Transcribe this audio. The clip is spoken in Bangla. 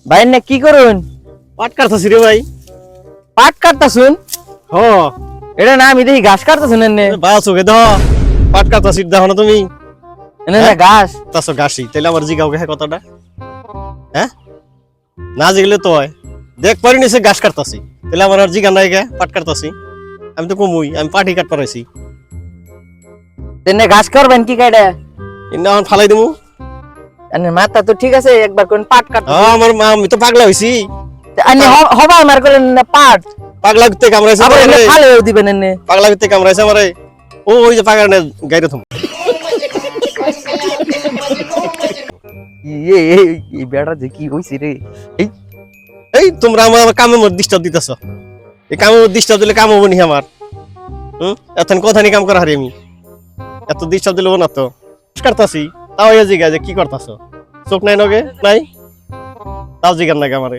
ভাই না কি করুন? পাট কাটতাছি রে ভাই। পাট কাটতাছুন? হ এটা না আমি দেখি ঘাস কাটতাছুন এনে। বাস ওকে দাও পাট কাটতাছি দেখো না তুমি এনে না ঘাস। তাছো গাছি তাইলে আমার জিগাও কে কথাটা হ্যাঁ না জিগলে তো হয় দেখ পারি নিছে ঘাস কাটতাছি তাইলে আমার আর জিগা নাই কে পাট কাটতাছি আমি তো কমুই আমি পাটি কাট পারাইছি এনে ঘাস করবেন কি কাইডা? ইন্না এখন ফালাই দিমু এনে মাথা তো ঠিক আছে একবার কোন পাট কাটতাছুন। আমার মা আমি তো পাগলা হইছি এনে হবা মার করেন না পাট। পাগলা করতে কামড়াইছে আবার এনে আমারে ফালেও দিবেন এনে। পাগলা করতে কামড়াইছে আমারে ওই যে পাগলা গাইরে থম এই বেড়া যে কি হইছে রে? এই এই তোমরা আমার কামের মধ্যে ডিস্টার্ব দিতেছ এই কামের মধ্যে ডিস্টার্ব দিলে কাম হবো নি আমার এখন কথা নি কাম করা হারি আমি এত ডিস্টার্ব দিলে না তো কাটতাছি তাও জিগা যে কি করতাছ চোখ নাই নগে নাই তাও জিগার নাকি আমারে